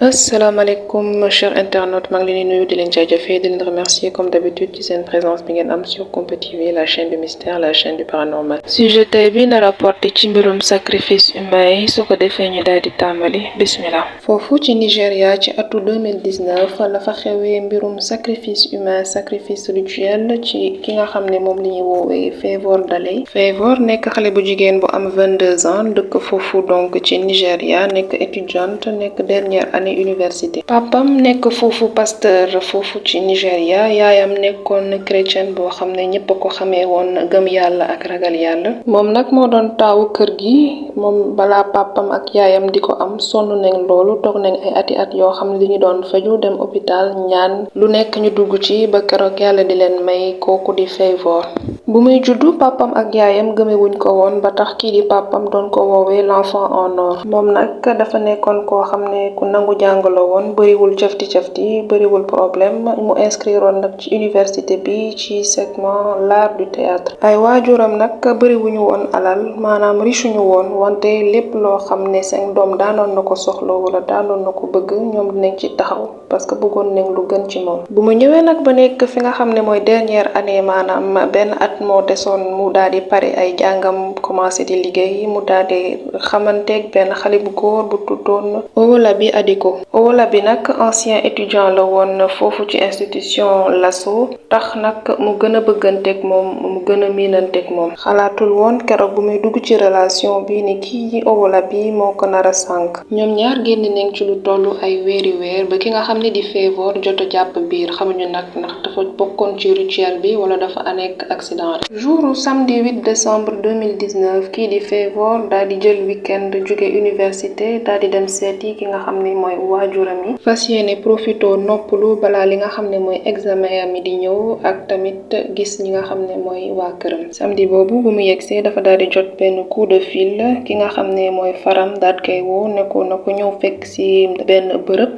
asalaamaaleykum chers internautes maa ngi leen di nuyu di leen jaajëfee di leen remercier comme d'habitude ci seen présence bi ngeen am sur Kumpa TV la chaîne du mystère la chaîne du paranormal. sujet tey bi na rapporté ci mbirum sacrifice humain yi su ko defee ñu daal di tàmbali bismillah. foofu ci Nigéria ci atu 2019 la fa xewee mbirum sacrifice humain sacrifice rituel ci ki nga xam ne moom li ñuy woowee Favour Daley. Favour nekk xale bu jigéen bu am 22 ans dëkk foofu donc ci Nigéria nekk étudiante nekk dernière année université. papam nekk foofu pasteur foofu ci Nigéria yaayam nekkoon chrétienne boo xam ne ñëpp a ko xamee woon gëm yàlla ak ragal yàlla. moom nag moo doon taawu kër gi moom balaa papam ak yaayam di ko am sonn nañ loolu toog nañ ay ati at yoo xam ne li ñu doon faju dem hôpital ñaan lu nekk ñu dugg ci ba keroog yàlla di leen may kooku di Favour. bu muy juddu papam ak yaayam gëmewuñ ko woon ba tax kii di papam doon ko woowee l'enfant en or. moom nag dafa nekkoon koo xam ne ku nangu jàngaloo woon bëriwul cafti bëriwul problème mu inscrire woon nag ci université bi ci segment l'art du théâtre. ay waajuram nag bëriwuñu woon alal maanaam richuñu woon wante lépp loo xam ne seen doom daanoon na ko soxla wala daanoon na ko bëgg ñoom dinañ ci taxaw parce que bëggoon nañ lu gën ci moom. bu mu ñëwee nag ba nekk fi nga xam ne mooy dernière année maanaam benn at moo desoon mu daal di pare ay jàngam commencé di liggéey mu daal di xamanteeg benn xale bu góor bu tuddoon Owolabi Adiko. Owolabi nag ancien étudiant la woon foofu ci institution Lasso tax nag mu gën a bëgganteeg moom mu gën a miinanteeg moom. xalaatul woon keroog bu muy dugg ci relation bi ni kii Owolabi moo ko nar a sànk. ñoom ñaar génn nañ ci lu tollu ay weeri weer ba ki nga xam ne di Favour jot a jàpp biir xamuñu nag ndax dafa bokkoon ci rituel bi wala dafa nekk accident rek. jour samedi 8 décembre 2019 kii di Favour daal di jël week-end jóge université daal di dem seeti ki nga xam ne mooy waajuram yi fas yéene profito noppalu balaa li nga xam ne mooy examen am yi di ñëw ak tamit gis ñi nga xam ne mooy waa këram. samedi boobu bu mu yegsee dafa daal di jot benn coup de fil ki nga xam ne mooy faram daal koy woo ne ko na ko ñëw fekk ci benn bërëb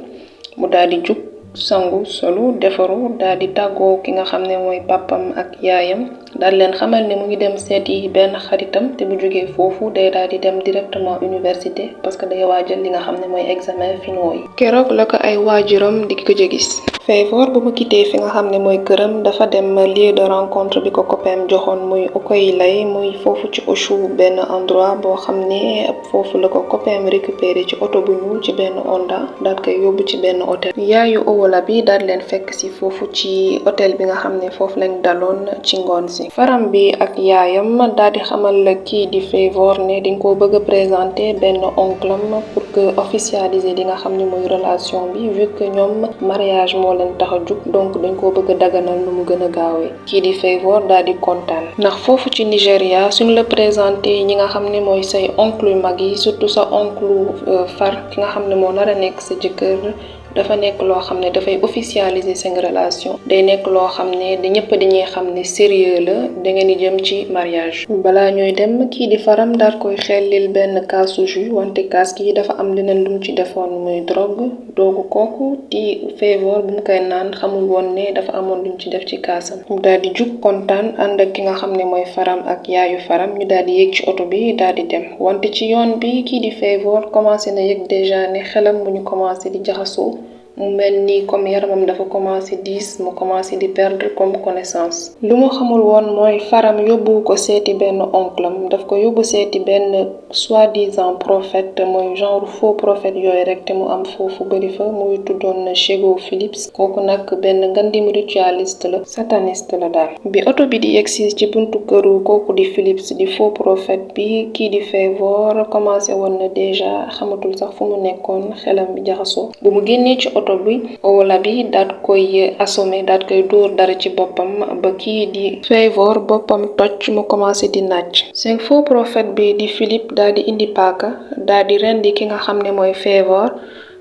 mu daal di jug sangu solu defaru daal di tàggoo ki nga xam ne mooy papam ak yaayam daal leen xamal ne mu ngi dem seeti benn xaritam te bu jógee foofu day daal di dem directement université parce que day waajal li nga xam ne mooy examen finaux yi. keroog la ko ay waajuram di ko gis. Favour bu mu quitté fi nga xam ne mooy këram dafa dem lieu de rencontre bi ko copain joxoon muy Okoyilay muy foofu ci Oshou benn endroit boo xam ne foofu la ko copain récupéré ci oto bu ñuul ci benn Honda daal koy yóbbu ci benn hôtel. yaayu Owolabi daal leen fekk si foofu ci hôtel bi nga xam ne foofu lañ daloon ci ngoon si. faram bi ak yaayam daal di xamal la kii di Favour ne dañ koo bëgg a présenter benn oncle am pour que officialiser li nga xam ne mooy relation bi vu que ñoom mariage moo leen tax a jug donc dañ koo bëgg a daganal nu mu gën a gaawee. kii di Favour daal di kontaan ndax foofu ci Nigéria suñ la présenté ñi nga xam ne mooy say oncle yu mag yi surtout sa oncle far ki nga xam ne moo nar a nekk sa jëkkër dafa nekk loo xam ne dafay officialiser seen relation day nekk loo xam ne da ñëpp dañuy xam ne sérieux la da ngeen di jëm ci mariage. balaa ñooy dem kii di faram daal koy xellil benn kaasu jus wante kaas gi dafa am leneen lu mu ci defoon muy drogue doogu kooku di Favour bu mu koy naan xamul woon ne dafa amoon lu mu ci def ci kaasam. mu daal di jug kontaan ànd ak ki nga xam ne mooy faram ak yaayu faram ñu daal di yéeg ci oto bi daal di dem wante ci yoon bi kii di Favour commencé na yëg déjà ne xelam mu ñu commencé di jaxasoo. mu mel ni comme yaramam dafa commencé diis mu commencé di perdre comme connaissance. lu mu xamul woon mooy faram yóbbu ko seeti benn oncle am daf ko yóbbu seeti benn soi-disant prophète mooy genre faux prophète yooyu rek te mu am foofu bëri fa muy tuddoon Chego Phillips kooku nag benn ngandim ritualiste la sataniste la daal. bi oto bi di yegsi ci buntu këru kooku di Phillips di faux prophète bi kii di Favour commencé woon na déjà xamatul sax fu mu nekkoon xelam bi jaxasoo. bu mu génnee ci oto bi Owolabi daat koy assommé daat koy dóor dara ci boppam ba kii di Favour boppam toj mu commencé di nàcc. seen faux prophète bi di Philippe daal di indi paaka daal di rendi ki nga xam ne mooy Favour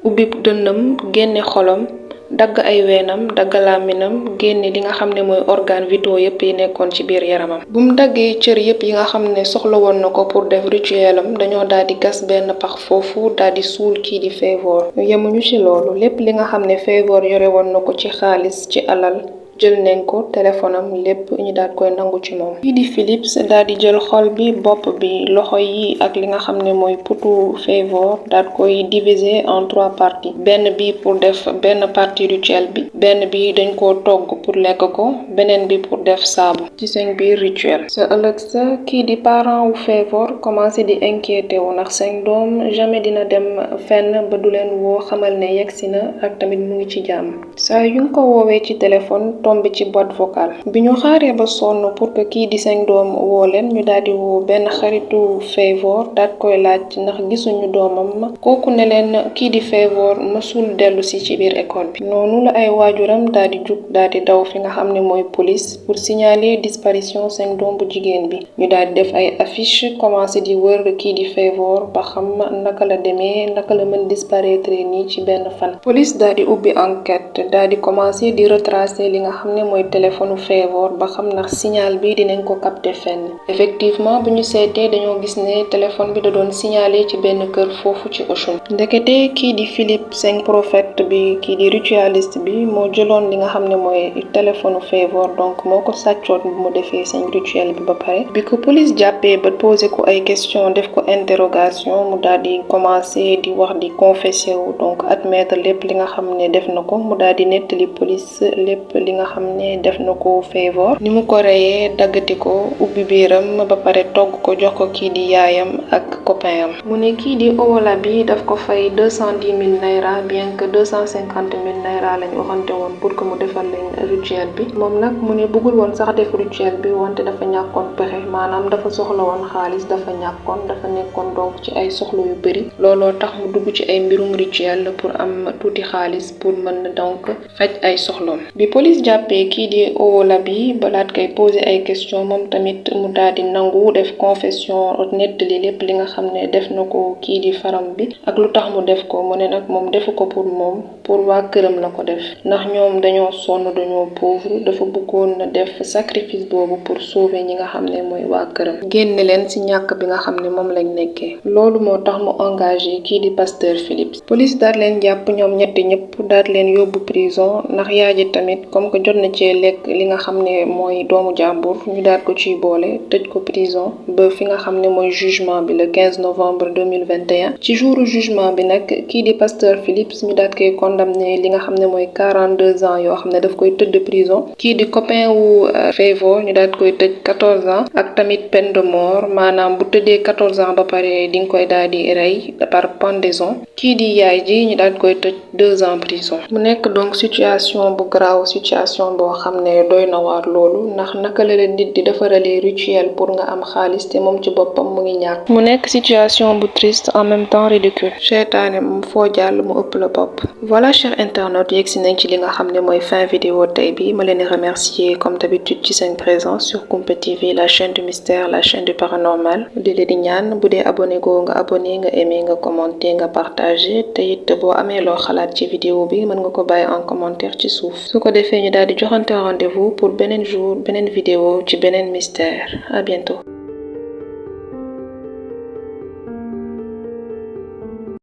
ubbi dënnam génne xolam dagg ay weenam dagg làmminam génne li nga xam ne mooy organe vitaux yépp yi nekkoon ci biir yaramam. bu mu daggee cër yépp yi nga xam ne soxla woon na ko pour def rituelam dañoo daal di gas benn pax foofu daal di suul kii di Favour. yemuñu ci loolu lépp li nga xam ne Favour yore woon na ko ci xaalis ci alal jël nañ ko téléphone am lépp ñu daal koy nangu ci moom. kii di Philips daal di jël xol bi bopp bi loxo yi ak li nga xam ne mooy putu Favour daal koy diviser en 3 parties benn bi pour def benn partie rituel bi benn bi dañ koo togg pour lekk ko beneen bi pour def saabu ci seen biir rituel. sa ëllëg sa kii di parent wu Favour commencé di inquiété wu ndax seen doom jamais dina dem fenn ba du leen woo xamal ne yegsi na ak tamit mu ngi ci jàmm. saa yu nga ko woowee ci téléphone tombé ci boîte vocale bi ñu xaaree ba sonn pour que kii di seen doom woo leen ñu daal di woo benn xaritu Favour daal koy laaj ndax gisuñu doomam kooku ne leen kii di Favour mësul dellu si ci biir école bi. noonu la ay waajuram daal di jug daal di daw fi nga xam ne mooy police pour signaler disparition seen doom bu jigéen bi ñu daal di def ay affiche commencé di wër kii di Favour ba xam naka la demee naka la mën disparaître nii ci benn fan. police daal di ubbi enquête daal di commencé di retracer li nga xam ne mooy téléphone Favour ba xam ndax signal bi dinañ ko capter fenn. effectivement bu ñu seetee dañoo gis ne téléphone bi da doon signaler ci benn kër foofu ci Auchan. ndekete kii di Philippe Seng prophète bi kii di ritualiste bi moo jëloon li nga xam ne mooy téléphone Favour donc moo ko sàccoon bu mu defee seen rituel bi ba pare. bi ko police jàppee ba posé ko ay question def ko interrogation mu daal di commencé di wax di confessé wu donc admettre lépp li nga xam ne def na ko mu daal di nettali police lépp li nga xam ne def na ko Favour ni mu ko reyee daggati ko ubbi biiram ba pare togg ko jox ko kii di yaayam ak copain am. mu ne kii di Owola bi daf ko fay 210 000 naira bien que 250 000 naira lañ waxante woon pour que mu defal leen rituel bi moom nag mu ne bëggul woon sax def rituel bi wante dafa ñàkkoon pexe maanaam dafa soxla woon xaalis dafa ñàkkoon dafa nekkoon donc ci ay soxla yu bëri looloo tax mu dugg ci ay mbirum rituel pour am tuuti xaalis pour mën donc faj ay soxloom. bi police jàppee kii di Owola bi balaat koy poser ay question moom tamit mu daal di nangu def confession nettali lépp li nga xam ne def na ko kii di faram bi ak lu tax mu def ko mu ne nag moom defu ko pour moom pour waa këram la ko def ndax ñoom dañoo sonn dañoo pauvre dafa bëggoon na def sacrifice boobu pour sauver ñi nga xam ne mooy waa këram génne leen ci ñàkk bi nga xam ne moom lañ nekkee. loolu moo tax mu engagé kii di pasteur Philips. police daal leen jàpp ñoom ñetti ñëpp daal leen yóbbu prison ndax yaay ji tamit comme que jot na cee lekk li nga xam ne mooy doomu jàmbur ñu daal ko ciy boole tëj ko prison ba fi nga xam ne mooy jugement bi le 15 novembre 2021 ci jouru jugement bi nag kii di pasteur Philips ñu daal koy condamné li nga xam ne mooy 42 ans yoo xam ne daf koy tëdd prison kii di copain wu Favour ñu daal koy tëj 14 ans ak tamit peine de mort maanaam bu tëddee 14 ans ba pare di nga koy daal di rey par pendaison kii di yaay ji ñu daal koy tëj 2 ans prison. mu nekk donc situation bu grave situation boo xam ne doy na waar loolu ndax naka la leen nit di defaralee rituel pour nga am xaalis te moom ci boppam mu ngi ñàkk. mu nekk situation bu triste en même temps ridicule. seytaane moom foo jàll mu ëpp la bopp. voilà chers internautes yegg si nañ ci li nga xam ne mooy fin vidéo tey bi ma leen di remercier comme d'habitude ci seen présence sur Kumpa TV la chaîne du mystère la chaîne du paranormal di leen di ñaan bu dee abonné goo nga abonné nga aimé nga commenté nga partagé te it boo amee loo xalaat ci vidéo bi mën nga ko bàyyi en commentaire ci suuf su ko defee ñu daal di joxante rendez-vous pour beneen jour beneen vidéo ci beneen mystère à bientôt.